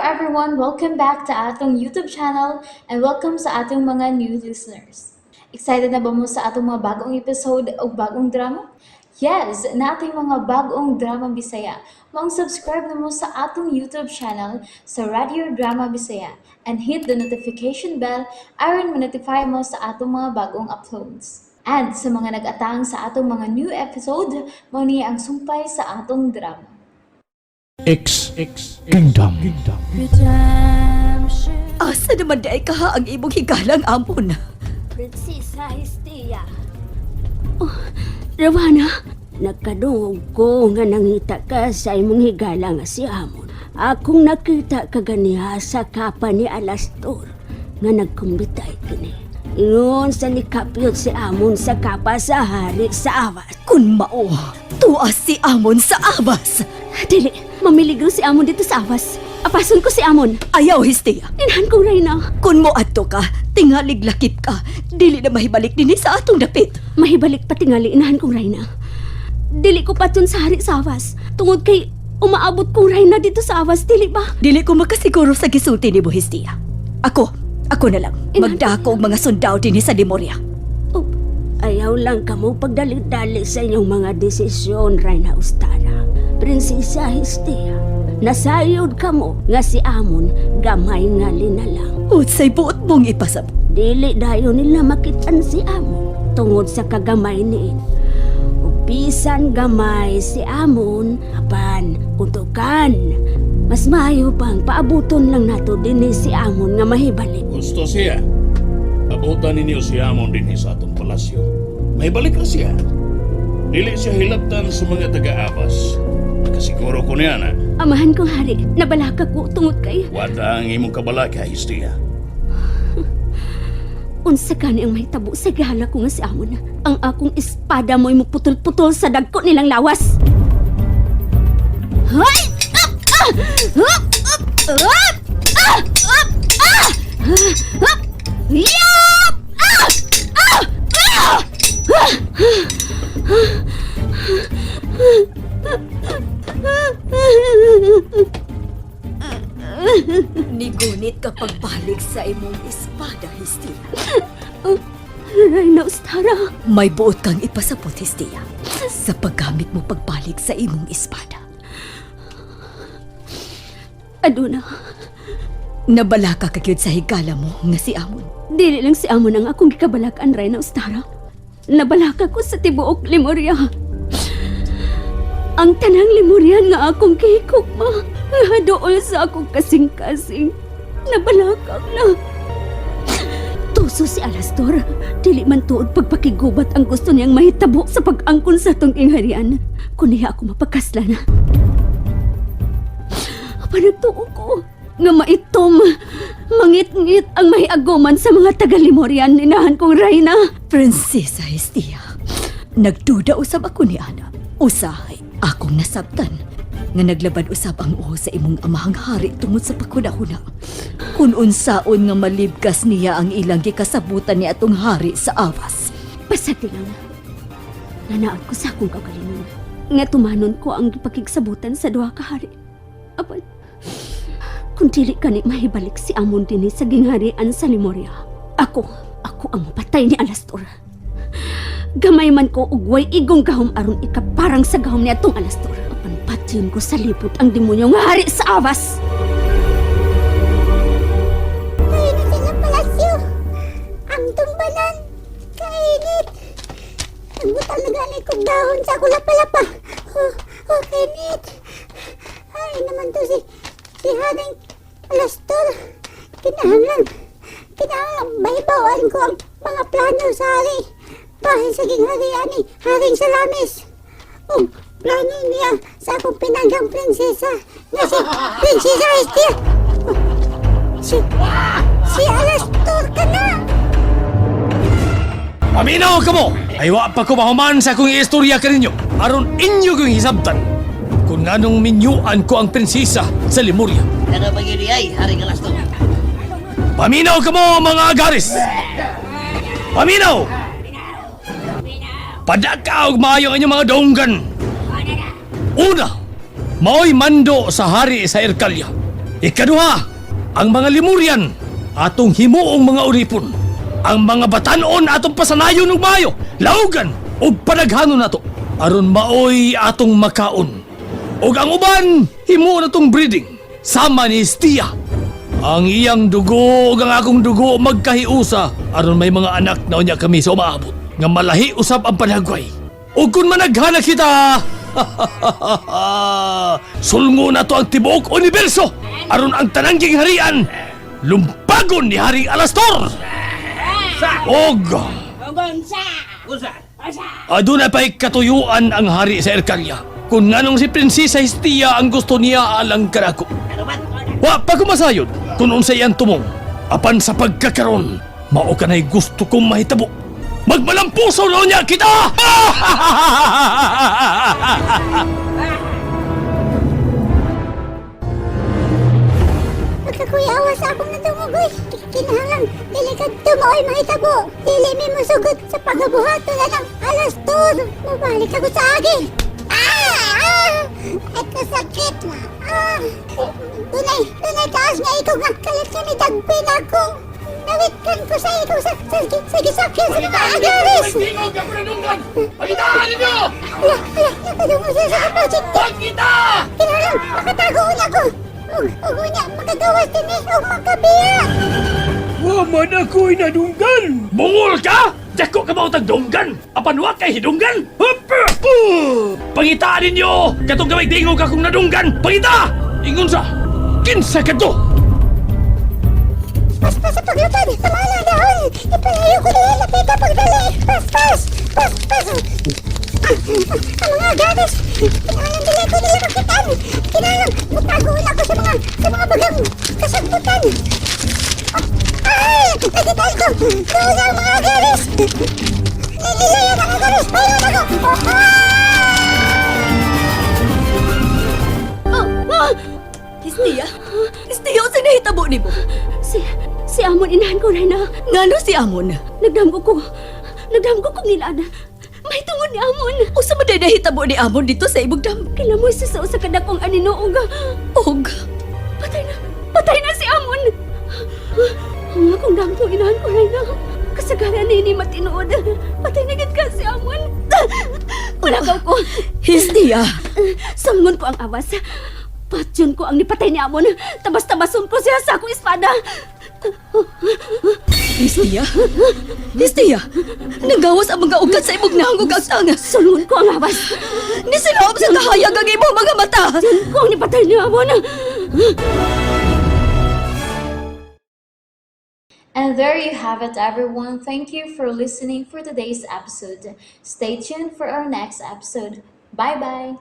everyone! Welcome back to atong YouTube channel and welcome sa atong mga new listeners. Excited na ba mo sa atong mga bagong episode o bagong drama? Yes, na ating mga bagong drama Bisaya. Subscribe na mo sa atong YouTube channel sa Radio Drama Bisaya and hit the notification bell aron ma-notify mo sa atong mga bagong uploads. And sa mga nag-atang sa atong mga new episode, mo niya ang sumpay sa atong drama. X Kingdom. Asa naman day ka ha ang imong higalang amon? Prinsesa Hestia. Rawana, Nagkadungog ko nga nangita ka sa imong higala nga si Amon. Akong nakita ka ganiha sa kapa ni Alastor nga nagkumbitay kini. Ingon sa nikapyot si Amon sa kapa sa hari sa awas. kun mao, tuas si Amon sa abas. Dili, mamiligro si Amon dito sa awas. Apason ko si Amon. Ayaw, Hestia. Inhan kong Reyna. Kun mo adto ka, tingalig lakip ka, dili na mahibalik din sa atong dapit. Mahibalik pa tingali inahan kong Reyna. Dili ko patun sa hari sa awas. Tungod kay umaabot kong Reyna dito sa awas, dili ba? Dili ko makasiguro sa gisulti ni mo, Hestia. Ako na lang, magdako og mga sundao din sa Lemuria. Oh, ayaw lang kamo pagdali-dali sa inyong mga desisyon, Reyna Ustara. Prinsesa Hestia, nasayod kamo nga si Amon gamay nga linalang. Utsay buot mong ipasab. Dili dayo nila makitaan si Amon tungod sa kagamay niin. Bisan gamay si Amon, apan utukan. Mas maayo pang paabuton lang nato din si Amon nga mahibalik. Gusto siya. Abutan ninyo si Amon din sa atong palasyo. May balik na siya. Dili siya hilabtan sa mga taga-abas. Kasiguro ko niya na. Amahan kong hari, nabalaka ko tungod kay Wada ang imong kabalaka, Hestia. unsa kani ang mahitabo sa gala ko nga si Amon. Ang akong espada mo'y muputol-putol sa dagko nilang lawas. Hoy! Nigunit ka pagbalik sa imong espada, Hestia. Reyna Ustara, May buot kang ipasabot, Hestia, sa paggamit mo pagbalik sa imong espada. aduna. Nabala ka kagyud sa higala mo nga si Amon. Dili lang si Amon ang akong gikabalakan, Reyna Ustara. Nabalaka ko sa tibuok Lemuria. Ang tanang Lemurian nga akong kihikugma, nga dool sa akong kasing-kasing. Nabalakak na. Tuso si Alastor, dili man tuod pagpakigubat ang gusto niyang mahitabo sa pag-angkon sa atong ingharian. Kuniya ako mapakaslan. Panagtuo ko nga maitom, mangit-ngit ang mahiaguman sa mga taga-Lemurian inahan kong Reyna. Prinsesa Hestia, nagduda usab ako ni Ana. Usahay akong nasabtan nga naglabad usab ang uho sa imong amahang hari tungod sa pagkunahuna. Kung unsaon nga malibkas niya ang ilang gikasabutan ni atong hari sa awas. Pasati lang. Nanaad ko sa akong kagalingon. Nga tumanon ko ang gipakigsabutan sa duha ka hari. Apan, kung dili ka ni mahibalik si Amon din sa gingharian sa Lemuria, ako ang mapatay ni Alastor. Gamay man ko ugway igong gahom aron ikaparang sa gahom ni atong Alastor. Apan patyon ko sa lipot ang demonyo nga hari sa awas. Kainit sa palasyo. Ang tumbanan. Kainit. Nagbutang na gani kong dahon sa kulapa-lapa. Kainit. Ay naman to si Haring Alastor. Kinahanglan bahibawan ko ang mga plano sa hari. Bahin sa gingharian ni Haring Salamis. Plano niya sa akong pinanggang prinsesa na si Prinsesa Hestia. Si Alastor ka na! Paminaw ka mo! Aywa pa ko mahuman sa akong istorya ka ninyo. Aron inyo kong hisabtan. Kung nganong minyuan ko ang prinsesa sa Lemuria. Ano ba yun ay, Haring Alastor? Paminaw ka mo, mga agaris! Paminaw! Padaka og maayo ang inyong mga donggan. Una, mao'y mando sa hari sa Erkalya. Ikaduha, ang mga Lemurian, atong himuong mga uripon. Ang mga batanon atong pasanayon og maayo, laugan ug panaghanon nato. Aron maoy atong makaon. Ug ang uban, himo na tong breeding. Sama ni Stia. Ang iyang dugo ug ang akong dugo magkahiusa aron may mga anak na unya kami sa umaabot. Nga malahi usab ang panagway. Ug kung managhana kita, sulmo na to ang tibuok universo aron ang tanangking harian lumpagon ni Haring Alastor. Og aduna pa'y katuyuan ang hari sa Erkaria. Kung nganong si Prinsesa Hestia ang gusto niya alang kanako. Wa pa ko masayod kung unsay iyang tumong. Apan sa pagkakaron, mao ka na'y gusto kong mahitabo. Magmalampuso na niya kita! Pagkakuyawa sa akong natumugoy, kinahanglan, delikad tumoy mahitabo. Dili mi musugot sa pagabuhato na ng Alastor. Mabalik ako sa agi. Ay kasakit na. Tunay taas nga ikaw nga. Kalit kami dagpin ako. Nawitkan ko sa ikaw sa gisakyan sa mga agaris. Tingog ka pranungan! Pagitaan ninyo! Nakadungo siya sa kapatid. Pagkita! Kinahanglan, makatago na ko. Ug unya, makagawas din o makabiya. Waman ako'y nadunggan! Bungol ka? Dako ka ba utang dunggan? Apan wa kay hidunggan? Pangitaan ninyo! Katong gaway tingog akong nadunggan! Pangita! Ingon sa! Kinsa ka to? Paspas sa paglutad, tamala dahon. Ipalayo ko nila lapita pagdali. Paspas! Ang mga agaris, kinahanglan dili ko nila makitan. Kinahanglan, mutago na ako sa mga bagang kasagputan. Ay! Nagitan ko! Doon ang mga agaris! Nililayan ang agaris! Ayaw ako! Hestia? Hestia, o saan nahitabo ni mo? Si Amon inahan ko rin na. Ngano si Amon? Nagdamgo ko kong nilaan. May tungod ni Amon. O sa maday nahitabo ni Amon dito sa ibog dam? Kilamoy sa sa kadakong aninoog. Og, Patay na si Amon. Ang akong damgo inahan ko rin na. Kasagaran ni matinood. Patay na gid ka si Amon. Ulagaw ko. Hestia! Sangon ko ang awas. Patyon ko ang nipatay ni Amon. Tabas-tabason ko siya sa akong espada. Hestia? Hestia! Nagawas ang mga ugat sa ibog na hangog ang tanga. Sulungon ko ang awas. Nisinahom sa kahayag ang imong mga mata. Patyon ko ang nipatay ni Amon. And there you have it, everyone. Thank you for listening for today's episode. Stay tuned for our next episode. Bye bye.